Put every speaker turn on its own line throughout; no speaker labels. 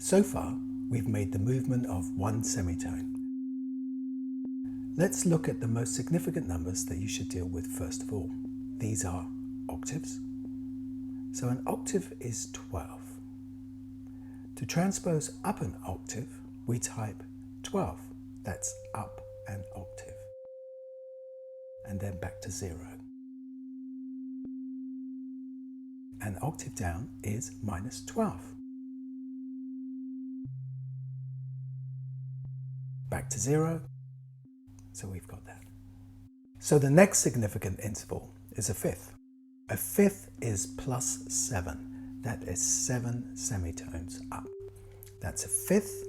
So far, we've made the movement of one semitone. Let's look at the most significant numbers that you should deal with first of all. These are octaves. So an octave is 12. To transpose up an octave, we type 12. That's up an octave. And then back to 0. An octave down is minus 12. Back to 0. So we've got that. So the next significant interval is a fifth. A fifth is plus 7. That is 7 semitones up. That's a fifth,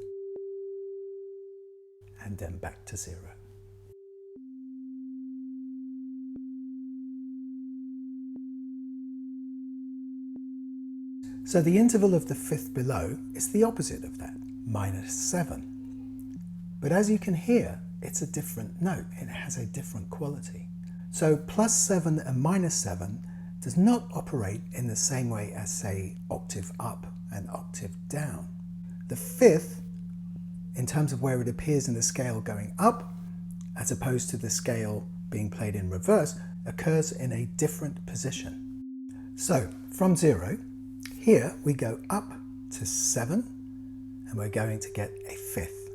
and then back to 0. So the interval of the fifth below is the opposite of that, minus 7. But as you can hear, it's a different note. It has a different quality. So plus 7 and minus 7 does not operate in the same way as, say, octave up and octave down. The fifth, in terms of where it appears in the scale going up, as opposed to the scale being played in reverse, occurs in a different position. So from 0, here we go up to 7, and we're going to get a fifth.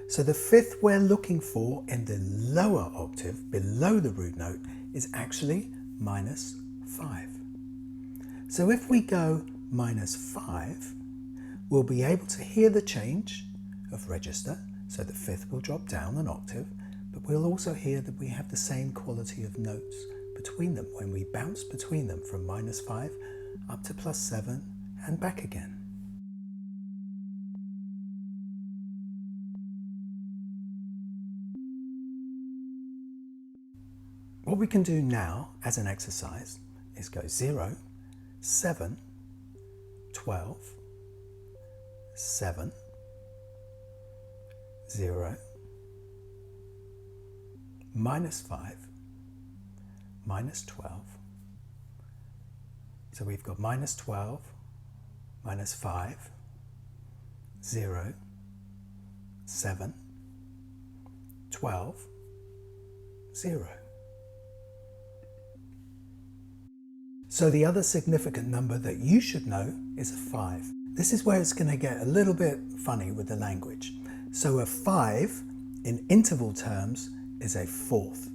So the fifth we're looking for in the lower octave, below the root note, is actually minus 5. So if we go minus 5, we'll be able to hear the change of register, so the fifth will drop down an octave, but we'll also hear that we have the same quality of notes between them when we bounce between them from minus 5 up to plus 7 and back again. What we can do now as an exercise is go 0, 7, 12, 7, 0, minus 5, minus 12. So we've got minus 12, minus 5, 0, 7, 12, 0. So the other significant number that you should know is a 5. This is where it's going to get a little bit funny with the language. So a 5 in interval terms is a fourth.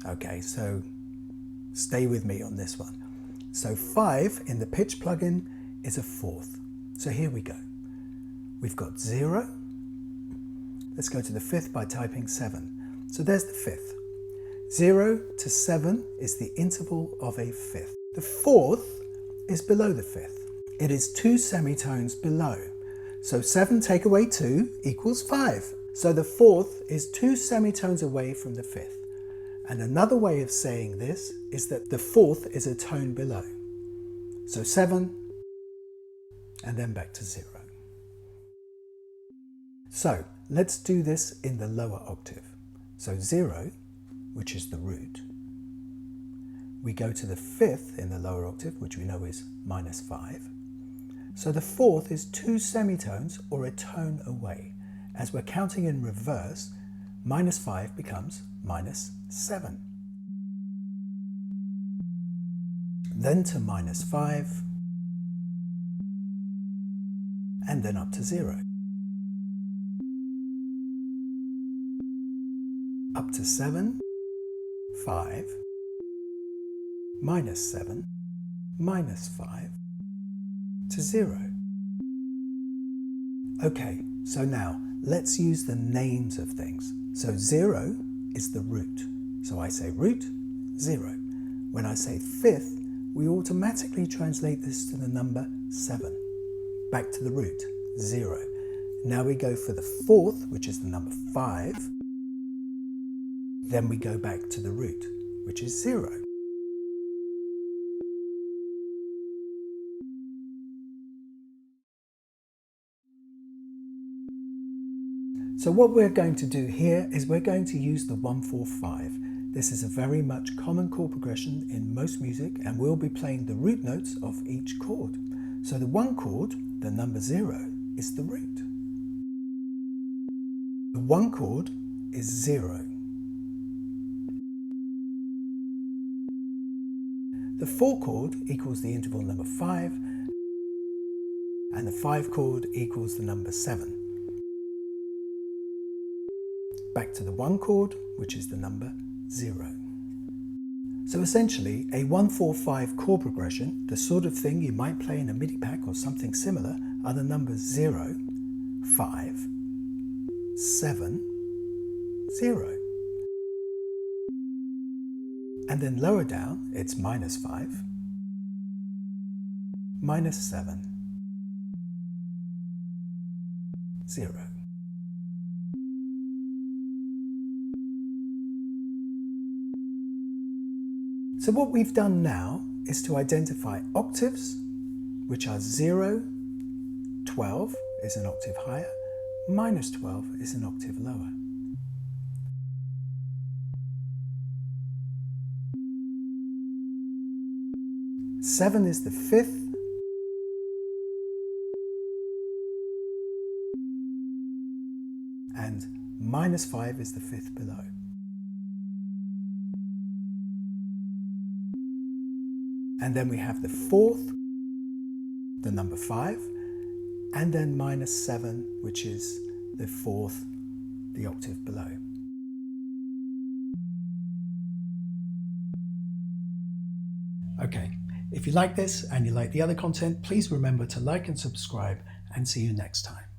Okay, so stay with me on this one. So 5 in the pitch plugin is a fourth. So here we go. We've got 0. Let's go to the fifth by typing 7. So there's the fifth. 0 to 7 is the interval of a fifth. The fourth is below the fifth. It is 2 semitones below. So 7 take away 2 equals 5. So the fourth is 2 semitones away from the fifth. And another way of saying this is that the fourth is a tone below. So 7 and then back to 0. So let's do this in the lower octave. So 0, which is the root. We go to the fifth in the lower octave, which we know is minus 5. So the fourth is 2 semitones or a tone away. As we're counting in reverse, minus 5 becomes minus 7. Then to minus 5, and then up to 0. Up to 7, 5, minus 7, minus 5, to 0. Okay, so now let's use the names of things. So 0 is the root. So I say root, 0. When I say fifth, we automatically translate this to the number 7. Back to the root, 0. Now we go for the fourth, which is the number 5. Then we go back to the root, which is 0. So what we're going to do here is we're going to use the 1-4-5. This is a very much common chord progression in most music, and we'll be playing the root notes of each chord. So the 1 chord, the number 0, is the root. The 1 chord is 0. The 4 chord equals the interval number 5, and the 5 chord equals the number 7. Back to the 1 chord, which is the number 0. So essentially, a 1-4-5 chord progression, the sort of thing you might play in a MIDI pack or something similar, are the numbers 0, 5, 7, 0. And then lower down, it's -5, -7, 0. So what we've done now is to identify octaves, which are 0, 12 is an octave higher, -12 is an octave lower. Seven is the 5th, and -5 is the 5th below. And then we have the 4th, the number 5, and then -7, which is the 4th, the octave below. Okay, if you like this and you like the other content, please remember to like and subscribe, and see you next time.